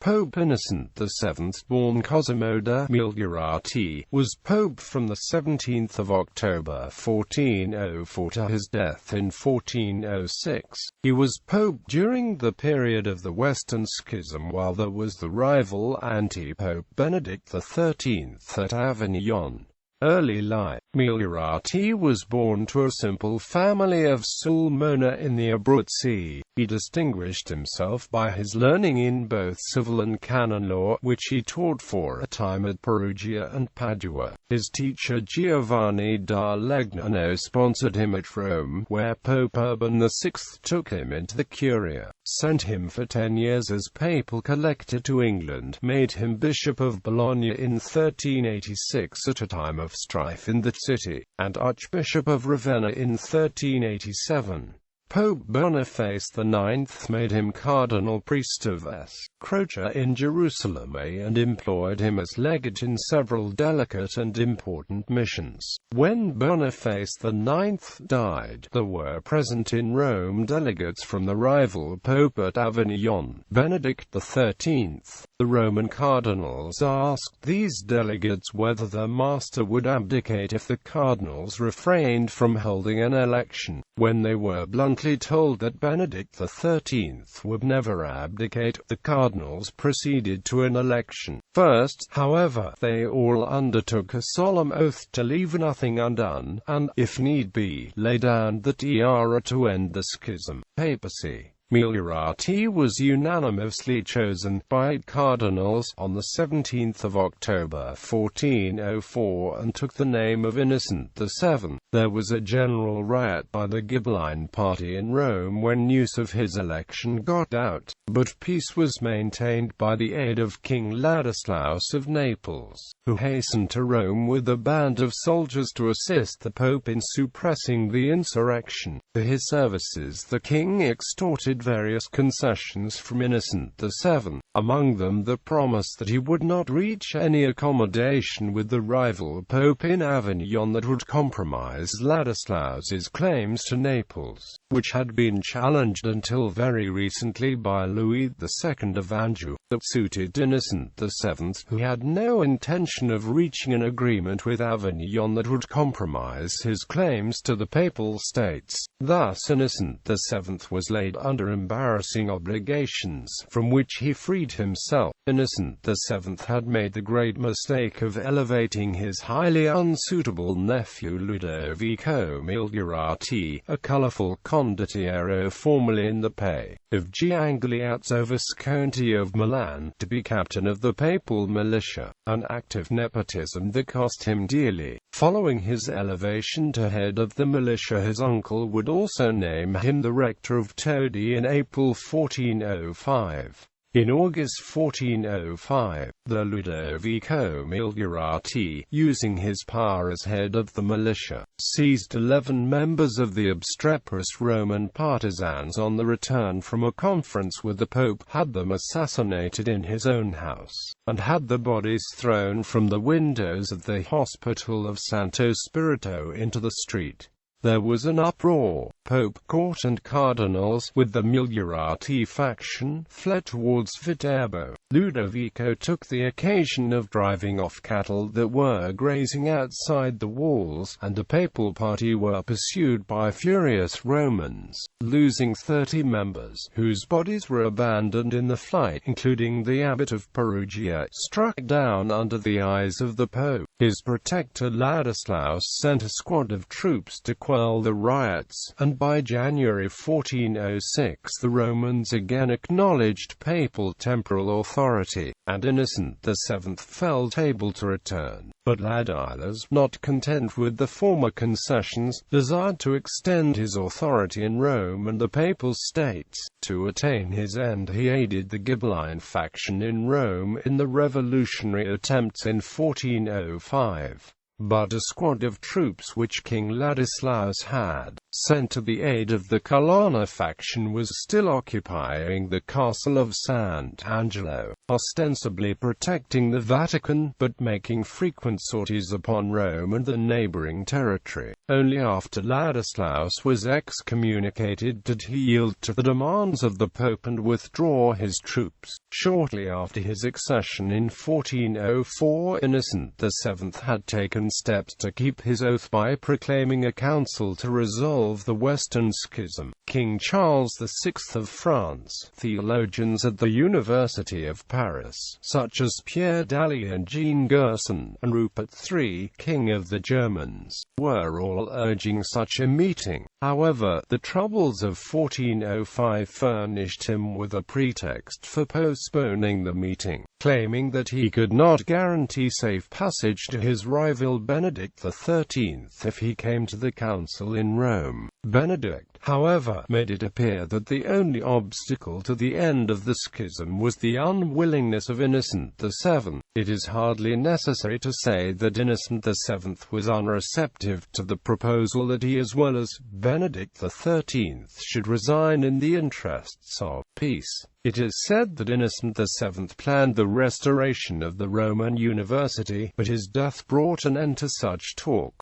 Pope Innocent VII, born Cosimo de Migliorati, was pope from the 17th of October 1404 to his death in 1406. He was pope during the period of the Western Schism, while there was the rival Antipope Benedict XIII at Avignon. Early life. Migliorati was born to a simple family of Sulmona in the Abruzzi. He distinguished himself by his learning in both civil and canon law, which he taught for a time at Perugia and Padua. His teacher Giovanni da Legnano sponsored him at Rome, where Pope Urban VI took him into the Curia, sent him for 10 years as papal collector to England, made him Bishop of Bologna in 1386 at a time of strife in the city, and Archbishop of Ravenna in 1387. Pope Boniface IX made him cardinal priest of S. Croce in Jerusalem and employed him as legate in several delicate and important missions. When Boniface IX died, there were present in Rome delegates from the rival pope at Avignon, Benedict XIII. The Roman cardinals asked these delegates whether their master would abdicate if the cardinals refrained from holding an election. When they were bluntly told that Benedict XIII would never abdicate, the cardinals proceeded to an election. First, however, they all undertook a solemn oath to leave nothing undone, and, if need be, lay down the tiara to end the schism. Papacy. Migliorati was unanimously chosen by cardinals on the 17th of October 1404 and took the name of Innocent VII. There was a general riot by the Ghibelline party in Rome when news of his election got out, but peace was maintained by the aid of King Ladislaus of Naples, who hastened to Rome with a band of soldiers to assist the Pope in suppressing the insurrection. For his services the king extorted various concessions from Innocent VII, among them the promise that he would not reach any accommodation with the rival pope in Avignon that would compromise Ladislaus's claims to Naples, which had been challenged until very recently by Louis II of Anjou. That suited Innocent VII, who had no intention of reaching an agreement with Avignon that would compromise his claims to the Papal States. Thus Innocent VII was laid under embarrassing obligations, from which he freed himself. Innocent VII had made the great mistake of elevating his highly unsuitable nephew Ludovico Migliorati, a colourful condottiero formerly in the pay of Giangliazzo Visconti of Milan, to be captain of the papal militia, an act of nepotism that cost him dearly. Following his elevation to head of the militia, his uncle would also name him the rector of Todi in April 1405. In August 1405, the Ludovico Migliorati, using his power as head of the militia, seized 11 members of the obstreperous Roman partisans on the return from a conference with the Pope, had them assassinated in his own house, and had the bodies thrown from the windows of the hospital of Santo Spirito into the street. There was an uproar. Pope, court and cardinals, with the Migliorati faction, fled towards Viterbo. Ludovico took the occasion of driving off cattle that were grazing outside the walls, and the papal party were pursued by furious Romans, losing 30 members, whose bodies were abandoned in the flight, including the abbot of Perugia, struck down under the eyes of the Pope. His protector Ladislaus sent a squad of troops to quell the riots, and by January 1406 the Romans again acknowledged papal temporal authority, and Innocent VII felt able to return. But Ladislaus, not content with the former concessions, desired to extend his authority in Rome and the Papal States. To attain his end he aided the Ghibelline faction in Rome in the revolutionary attempts in 1405. But a squad of troops which King Ladislaus had sent to the aid of the Colonna faction was still occupying the castle of Sant'Angelo. ostensibly protecting the Vatican, but making frequent sorties upon Rome and the neighboring territory. Only after Ladislaus was excommunicated did he yield to the demands of the Pope and withdraw his troops. Shortly after his accession in 1404, Innocent VII had taken steps to keep his oath by proclaiming a council to resolve the Western Schism. King Charles VI of France, theologians at the University of Paris, such as Pierre Daly and Jean Gerson, and Rupert III, King of the Germans, were all urging such a meeting. However, the troubles of 1405 furnished him with a pretext for postponing the meeting, claiming that he could not guarantee safe passage to his rival Benedict XIII if he came to the council in Rome. Benedict, however, made it appear that the only obstacle to the end of the schism was the unwillingness of Innocent VII. It is hardly necessary to say that Innocent VII was unreceptive to the proposal that he as well as Benedict XIII should resign in the interests of peace. It is said that Innocent VII planned the restoration of the Roman University, but his death brought an end to such talk.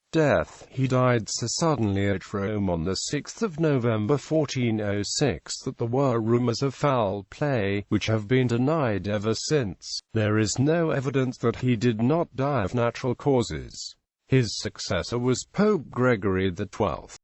He died so suddenly at Rome on the 6th of November 1406 that there were rumors of foul play, which have been denied ever since. There is no evidence that he did not die of natural causes. His successor was Pope Gregory XII.